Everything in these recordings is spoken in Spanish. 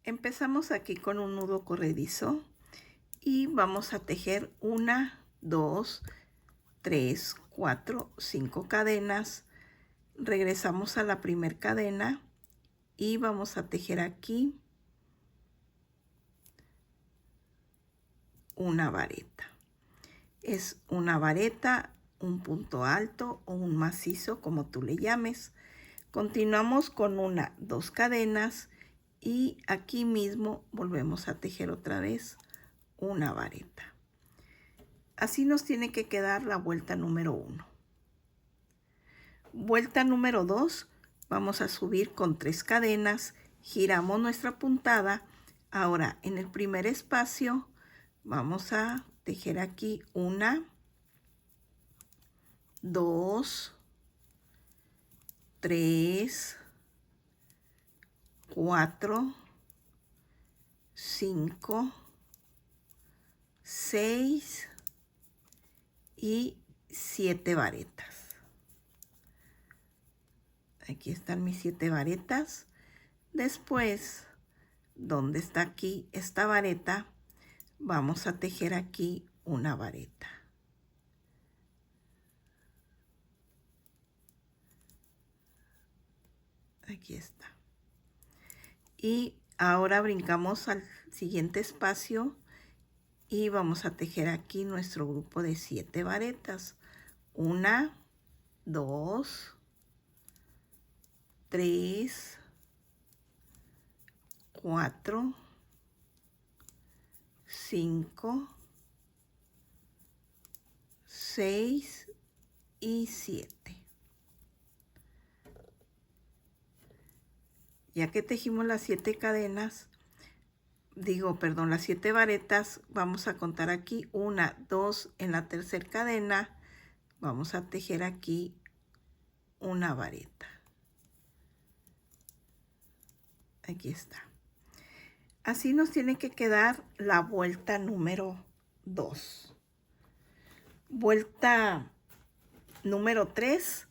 Empezamos aquí con un nudo corredizo y vamos a tejer 1, 2, 3, 4, 5 cadenas. Regresamos a la primera cadena y vamos a tejer aquí una vareta. Es una vareta, un punto alto o un macizo, como tú le llames. Continuamos con 1, 2 cadenas y aquí mismo volvemos a tejer otra vez una vareta. Así nos tiene que quedar la vuelta número 1. Vuelta número 2, vamos a subir con 3 cadenas, giramos nuestra puntada. Ahora en el primer espacio vamos a tejer aquí 1, 2, 3, 4, 5, 6 y 7 varetas. Aquí están mis 7 varetas. Después, donde está aquí esta vareta, vamos a tejer aquí una vareta. Aquí está. Y ahora brincamos al siguiente espacio y vamos a tejer aquí nuestro grupo de 7 varetas. 1, 2, 3, 4, 5, 6 y 7. Ya que tejimos las 7 cadenas, las 7 varetas, vamos a contar aquí 1, 2 en la tercera cadena, vamos a tejer aquí una vareta. Aquí está. Así nos tiene que quedar la vuelta número 2. Vuelta número 3,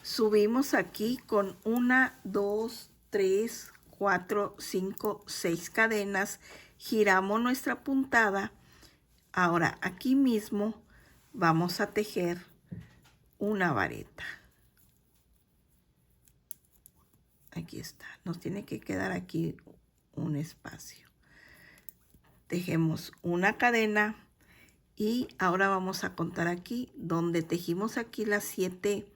subimos aquí con 1, 2, 3, 4, 5, 6 cadenas, giramos nuestra puntada. Ahora aquí mismo vamos a tejer una vareta. Aquí está, nos tiene que quedar aquí un espacio. Tejemos una cadena y ahora vamos a contar aquí donde tejimos aquí las 7.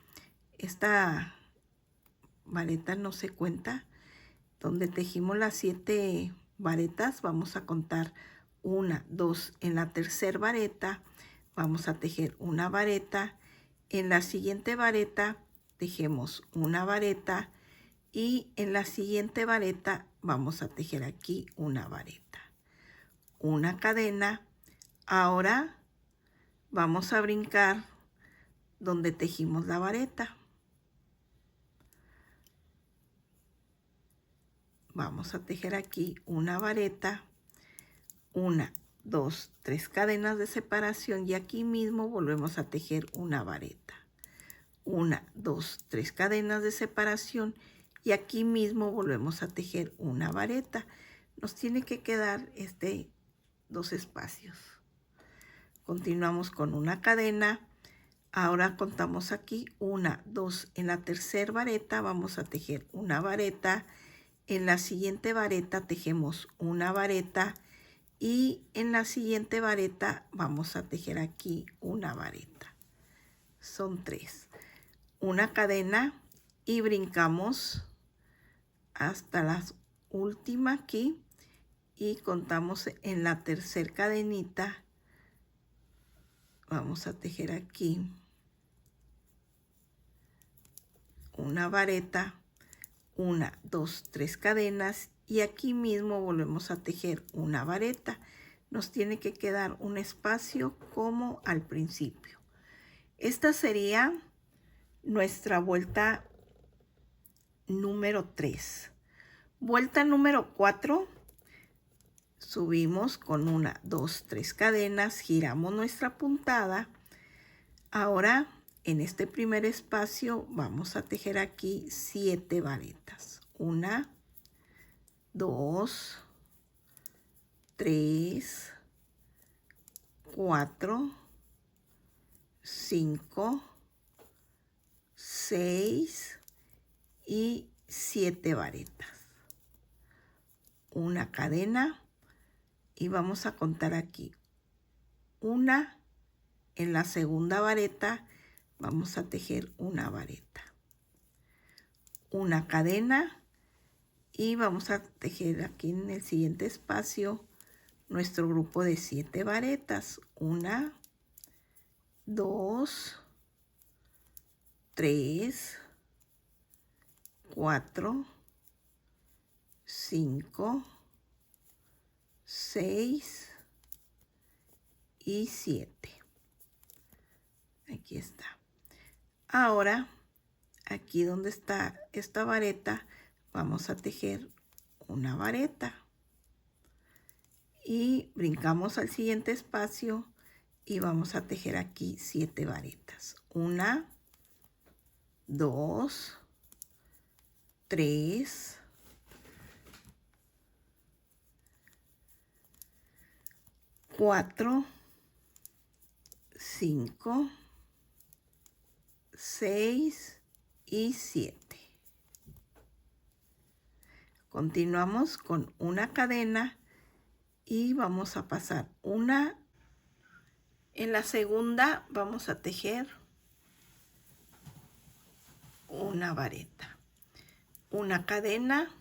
Esta vareta no se cuenta. Donde tejimos las 7 varetas, vamos a contar 1, 2 en la tercera vareta, vamos a tejer una vareta. En la siguiente vareta tejemos una vareta y en la siguiente vareta vamos a tejer aquí una vareta, una cadena. Ahora vamos a brincar donde tejimos la vareta. Vamos a tejer aquí una vareta, 1, 2, 3 cadenas de separación y aquí mismo volvemos a tejer una vareta. 1, 2, 3 cadenas de separación y aquí mismo volvemos a tejer una vareta. Nos tiene que quedar 2 espacios. Continuamos con una cadena. Ahora contamos aquí 1, 2 en la tercera vareta, vamos a tejer una vareta. En la siguiente vareta tejemos una vareta y en la siguiente vareta vamos a tejer aquí una vareta. Son 3. Una cadena y brincamos hasta la última aquí y contamos en la tercera cadenita. Vamos a tejer aquí una vareta, 1, 2, 3 cadenas y aquí mismo volvemos a tejer una vareta. Nos tiene que quedar un espacio como al principio. Esta sería nuestra vuelta número 3. Vuelta número 4, subimos con 1, 2, 3 cadenas, giramos nuestra puntada. Ahora en este primer espacio vamos a tejer aquí 7 varetas. 1, 2, 3, 4, 5, 6 y 7 varetas. Una cadena y vamos a contar aquí. Una en la segunda vareta vamos a tejer una vareta. Una cadena y vamos a tejer aquí en el siguiente espacio nuestro grupo de 7 varetas. 1, 2, 3, 4, 5, 6 y 7. Aquí está. Ahora, aquí donde está esta vareta, vamos a tejer una vareta. Y brincamos al siguiente espacio y vamos a tejer aquí 7 varetas. 1, 2, 3, 4, 5, 6 y 7. Continuamos con una cadena y vamos a pasar una. En la segunda vamos a tejer una vareta, una cadena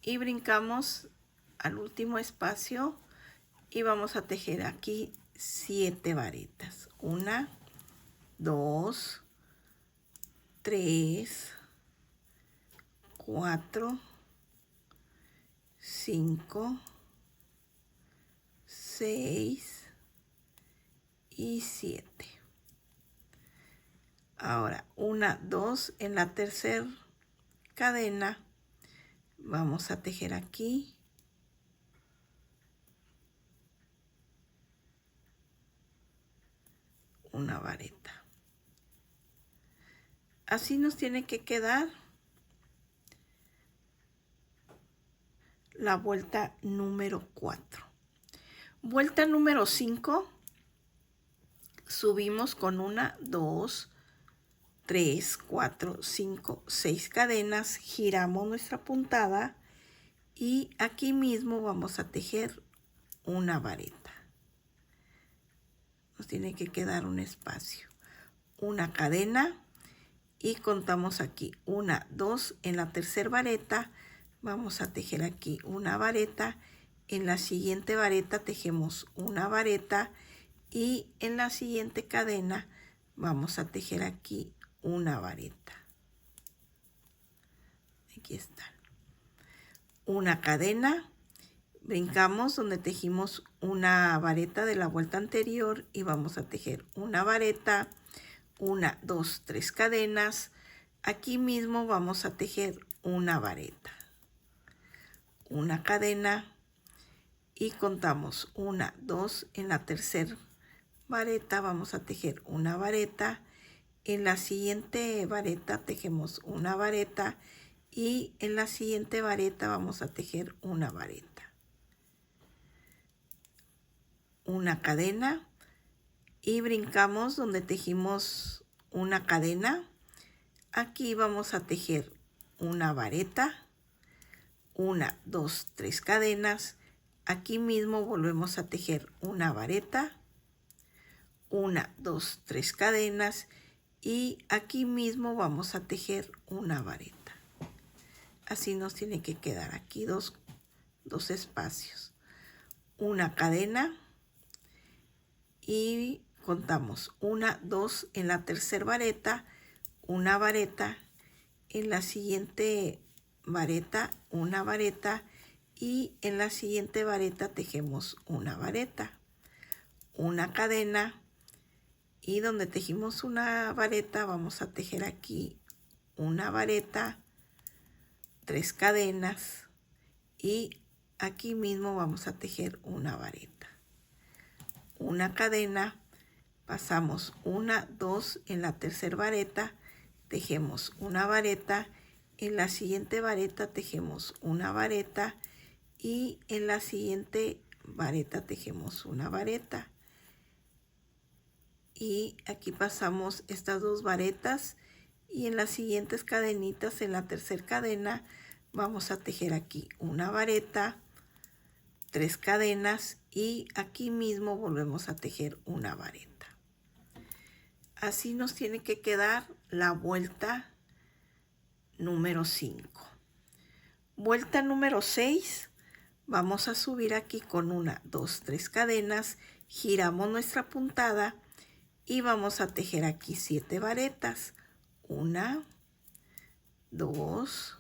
y brincamos al último espacio y vamos a tejer aquí 7 varetas. 1, 2, 3, 4, 5, 6 y 7. Ahora 1, 2 en la tercera cadena vamos a tejer aquí una vareta. Así nos tiene que quedar la vuelta número 4. Vuelta número 5, subimos con 1, 2, 3, 4, 5, 6 cadenas, giramos nuestra puntada y aquí mismo vamos a tejer una vareta. Nos tiene que quedar un espacio. Una cadena y contamos aquí 1, 2, en la tercera vareta vamos a tejer aquí una vareta. En la siguiente vareta tejemos una vareta y en la siguiente cadena vamos a tejer aquí una vareta. Aquí está. Una cadena, brincamos donde tejimos una vareta de la vuelta anterior y vamos a tejer una vareta, 1, 2, 3 cadenas. Aquí mismo vamos a tejer una vareta, una cadena y contamos 1, 2, en la tercera vareta vamos a tejer una vareta. En la siguiente vareta tejemos una vareta y en la siguiente vareta vamos a tejer una vareta. Una cadena y brincamos donde tejimos una cadena. Aquí vamos a tejer una vareta, 1, 2, 3 cadenas. Aquí mismo volvemos a tejer una vareta, 1, 2, 3 cadenas y aquí mismo vamos a tejer una vareta. Así nos tiene que quedar aquí dos espacios. Una cadena y contamos 1, 2 en la tercera vareta, una vareta, en la siguiente vareta una vareta y en la siguiente vareta tejemos una vareta, una cadena y donde tejimos una vareta vamos a tejer aquí una vareta, 3 cadenas y aquí mismo vamos a tejer una vareta, una cadena, pasamos 1, 2 en la tercera vareta, tejemos una vareta, en la siguiente vareta tejemos una vareta y en la siguiente vareta, tejemos una vareta. Y aquí pasamos estas 2 varetas y en las siguientes cadenitas, en la tercera cadena, vamos a tejer aquí una vareta, 3 cadenas y aquí mismo volvemos a tejer una vareta. Así nos tiene que quedar la vuelta número 5. Vuelta número 6, vamos a subir aquí con 1, 2, 3 cadenas, giramos nuestra puntada y vamos a tejer aquí 7 varetas. 1, 2,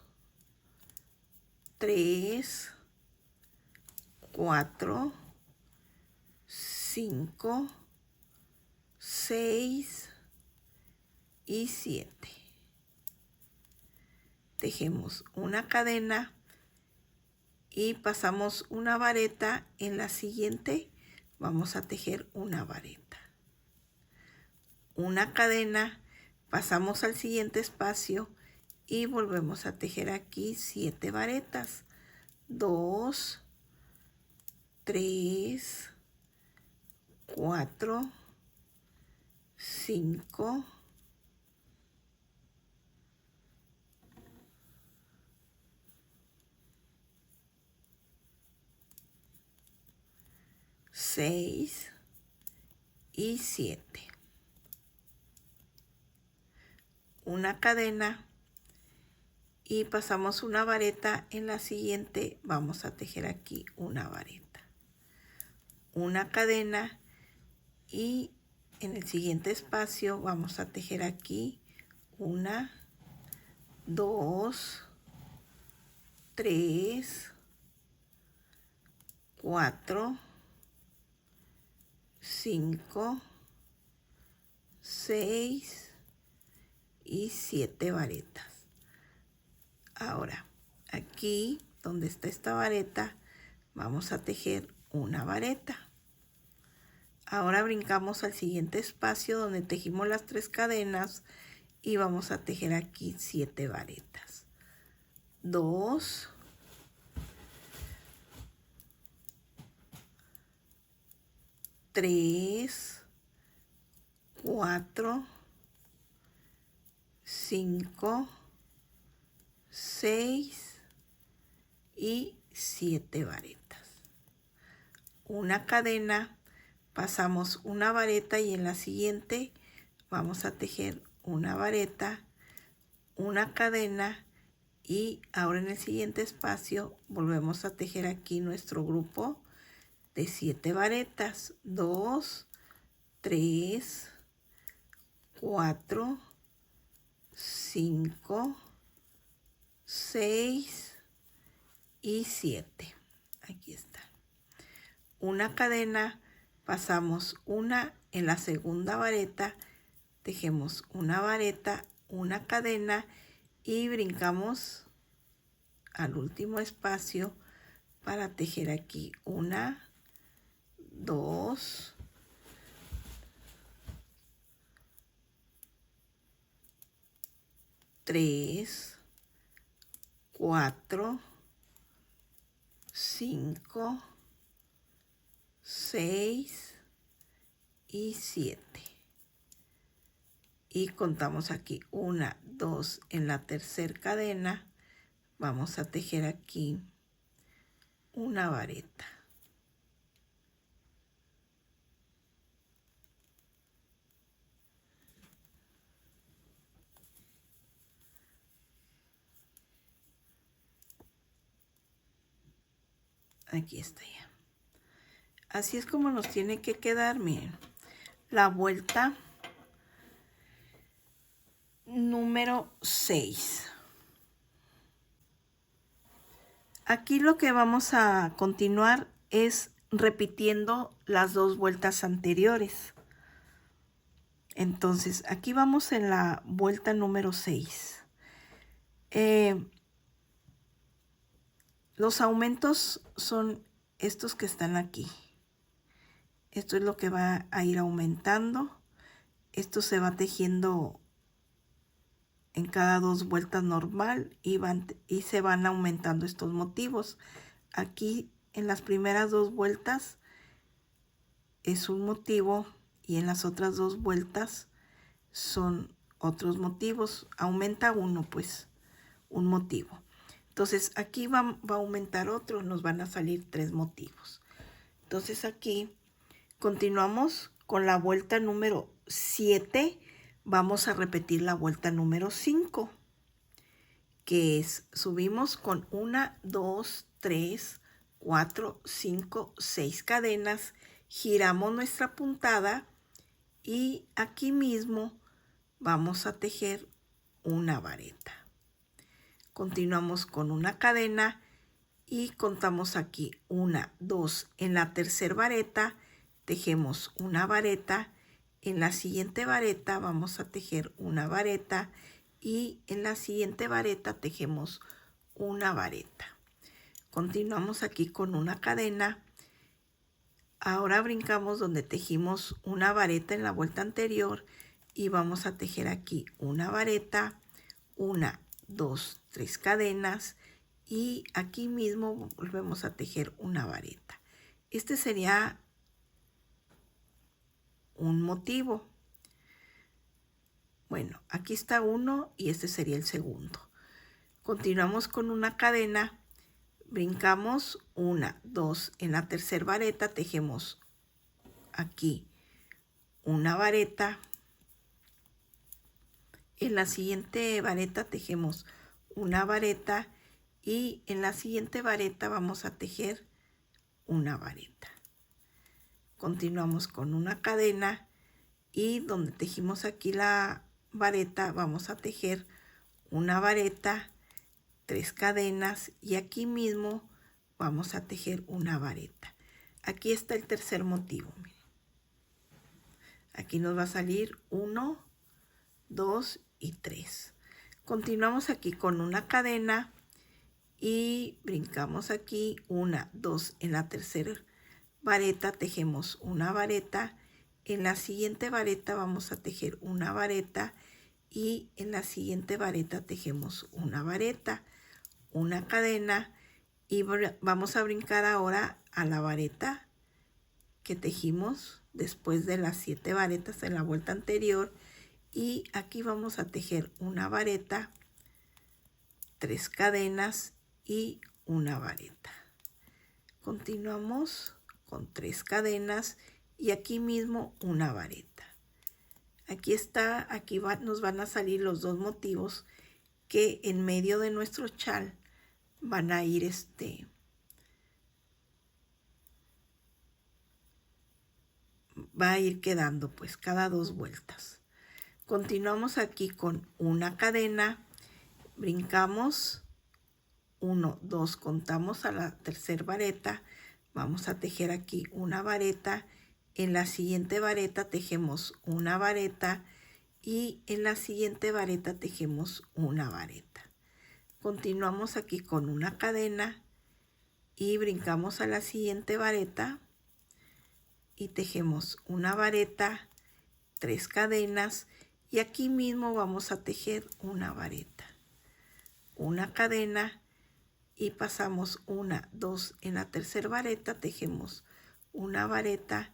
3, 4, 5, 6 y 7. Tejemos una cadena y pasamos una vareta. En la siguiente vamos a tejer una vareta. Una cadena, pasamos al siguiente espacio y volvemos a tejer aquí 7 varetas. 2, 3, 4, 5, 6 y 7. Una cadena y pasamos una vareta. En la siguiente vamos a tejer aquí una vareta. Una cadena y en el siguiente espacio vamos a tejer aquí 1, 2, 3, 4, 5, 6 y 7 varetas. Ahora, aquí donde está esta vareta, vamos a tejer una vareta. Ahora brincamos al siguiente espacio donde tejimos las 3 cadenas y vamos a tejer aquí 7 varetas. 2, 3, 4, 5, 6 y 7 varetas. Una cadena, pasamos una vareta y en la siguiente vamos a tejer una vareta, una cadena y ahora en el siguiente espacio volvemos a tejer aquí nuestro grupo de 7 varetas. 2, 3, 4, 5, 6 y 7. Aquí está. Una cadena, pasamos una en la segunda vareta, tejemos una vareta, una cadena y brincamos al último espacio para tejer aquí 1, 2, 3, 4, 5, 6 y 7. Y contamos aquí 1, 2 en la tercera cadena. Vamos a tejer aquí una vareta. Aquí está ya. Así es como nos tiene que quedar, miren. La vuelta número 6. Aquí lo que vamos a continuar es repitiendo las 2 vueltas anteriores. Entonces, aquí vamos en la vuelta número 6. Los aumentos son estos que están aquí. Esto es lo que va a ir aumentando. Esto se va tejiendo en cada 2 vueltas normal y se van aumentando estos motivos. Aquí en las primeras 2 vueltas es un motivo y en las otras 2 vueltas son otros motivos. Aumenta uno, pues, un motivo. Entonces aquí va a aumentar otro, nos van a salir 3 motivos. Entonces aquí continuamos con la vuelta número 7. Vamos a repetir la vuelta número 5, que es subimos con 1, 2, 3, 4, 5, 6 cadenas, giramos nuestra puntada y aquí mismo vamos a tejer una vareta. Continuamos con una cadena y contamos aquí 1, 2, en la tercera vareta tejemos una vareta, en la siguiente vareta vamos a tejer una vareta y en la siguiente vareta tejemos una vareta. Continuamos aquí con una cadena. Ahora brincamos donde tejimos una vareta en la vuelta anterior y vamos a tejer aquí una vareta, 1, 2, 3 cadenas y aquí mismo volvemos a tejer una vareta. Este sería un motivo. Bueno, aquí está uno y este sería el segundo. Continuamos con una cadena, brincamos 1, 2, en la tercera vareta tejemos aquí una vareta, en la siguiente vareta tejemos una vareta y en la siguiente vareta vamos a tejer una vareta. Continuamos con una cadena y donde tejimos aquí la vareta vamos a tejer una vareta, 3 cadenas y aquí mismo vamos a tejer una vareta. Aquí está el tercer motivo. Miren. Aquí nos va a salir 1, 2 y 3. Continuamos aquí con una cadena y brincamos aquí 1, 2, en la tercera vareta tejemos una vareta, en la siguiente vareta vamos a tejer una vareta y en la siguiente vareta tejemos una vareta, una cadena y vamos a brincar ahora a la vareta que tejimos después de las 7 varetas en la vuelta anterior y aquí vamos a tejer una vareta, 3 cadenas y una vareta. Continuamos con 3 cadenas y aquí mismo una vareta. Aquí está, nos van a salir los 2 motivos que en medio de nuestro chal van a ir va a ir quedando pues cada 2 vueltas. Continuamos aquí con una cadena, brincamos 1, 2, contamos a la tercera vareta, vamos a tejer aquí una vareta, en la siguiente vareta tejemos una vareta y en la siguiente vareta tejemos una vareta. Continuamos aquí con una cadena y brincamos a la siguiente vareta y tejemos una vareta, 3 cadenas y aquí mismo vamos a tejer una vareta, una cadena y pasamos 1, 2, en la tercera vareta tejemos una vareta,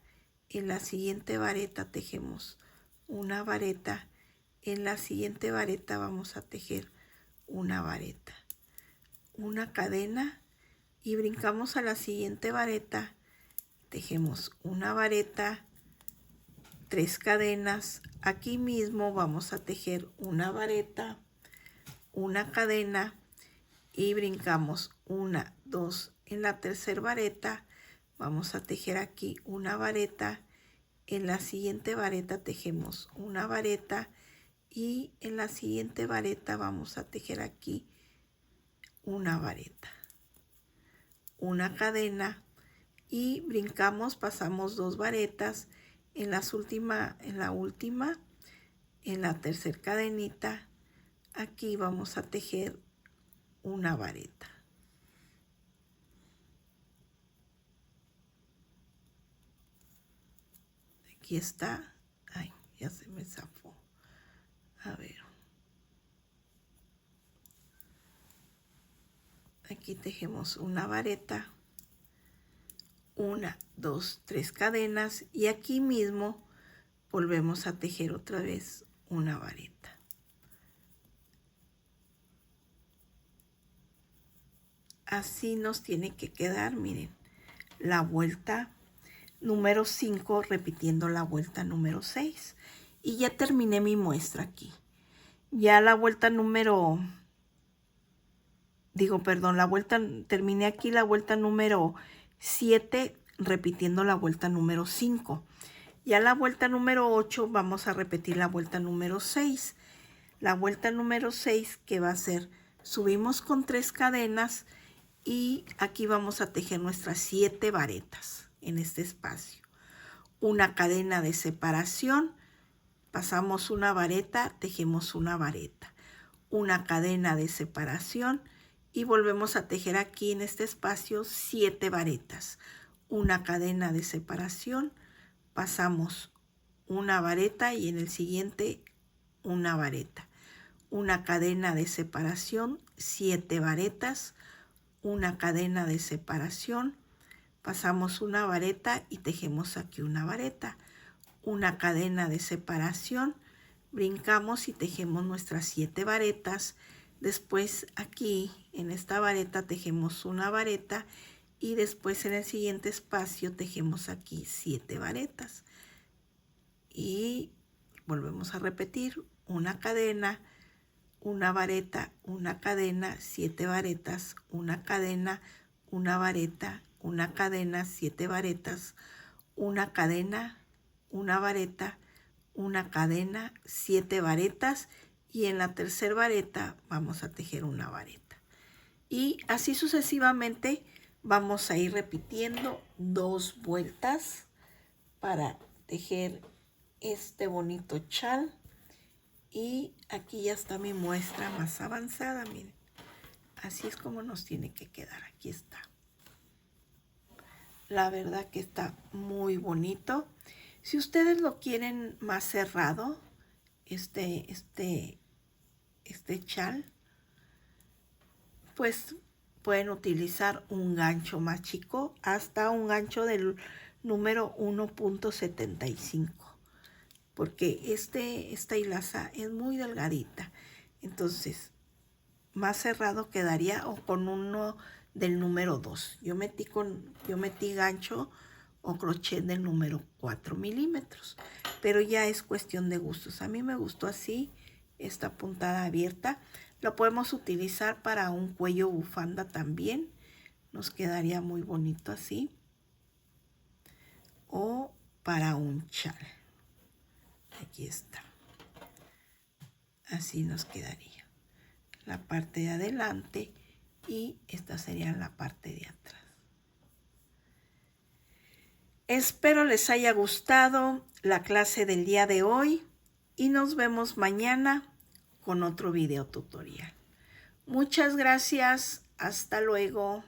en la siguiente vareta tejemos una vareta, en la siguiente vareta vamos a tejer una vareta, una cadena y brincamos a la siguiente vareta, tejemos una vareta, 3 cadenas, aquí mismo vamos a tejer una vareta, una cadena y brincamos 1, 2, en la tercera vareta vamos a tejer aquí una vareta, en la siguiente vareta tejemos una vareta y en la siguiente vareta vamos a tejer aquí una vareta, una cadena y brincamos, pasamos 2 varetas, en la última, en la tercera cadenita, aquí vamos a tejer una vareta. Aquí está. Ay, ya se me zafó. A ver. Aquí tejemos una vareta, 1, 2, 3 cadenas y aquí mismo volvemos a tejer otra vez una vareta. Así nos tiene que quedar, miren, la vuelta número 5 repitiendo la vuelta número 6. Y ya terminé mi muestra aquí. Ya la vuelta terminé aquí la vuelta número 7 repitiendo la vuelta número 5. Ya la vuelta número 8 vamos a repetir la vuelta número 6. La vuelta número 6 que va a ser, subimos con 3 cadenas y aquí vamos a tejer nuestras 7 varetas en este espacio. Una cadena de separación, pasamos una vareta, tejemos una vareta. Una cadena de separación y volvemos a tejer aquí en este espacio 7 varetas. Una cadena de separación, pasamos una vareta y en el siguiente una vareta. Una cadena de separación, 7 varetas. Una cadena de separación, pasamos una vareta y tejemos aquí una vareta. Una cadena de separación, brincamos y tejemos nuestras 7 varetas. Después aquí en esta vareta tejemos una vareta y después en el siguiente espacio tejemos aquí 7 varetas. Y volvemos a repetir una cadena, una vareta, una cadena, 7 varetas, una cadena, una vareta, una cadena, 7 varetas, una cadena, una vareta, una cadena, 7 varetas y en la tercera vareta vamos a tejer una vareta. Y así sucesivamente vamos a ir repitiendo 2 vueltas para tejer este bonito chal. Y aquí ya está mi muestra más avanzada, miren. Así es como nos tiene que quedar. Aquí está. La verdad que está muy bonito. Si ustedes lo quieren más cerrado, este chal, pues pueden utilizar un gancho más chico, hasta un gancho del número 1.75. Porque esta hilaza es muy delgadita. Entonces, más cerrado quedaría o con uno del número 2. Yo metí gancho o crochet del número 4 milímetros. Pero ya es cuestión de gustos. A mí me gustó así, esta puntada abierta. Lo podemos utilizar para un cuello bufanda también. Nos quedaría muy bonito así. O para un chal. Aquí está. Así nos quedaría la parte de adelante y esta sería la parte de atrás. Espero les haya gustado la clase del día de hoy y nos vemos mañana con otro video tutorial. Muchas gracias. Hasta luego.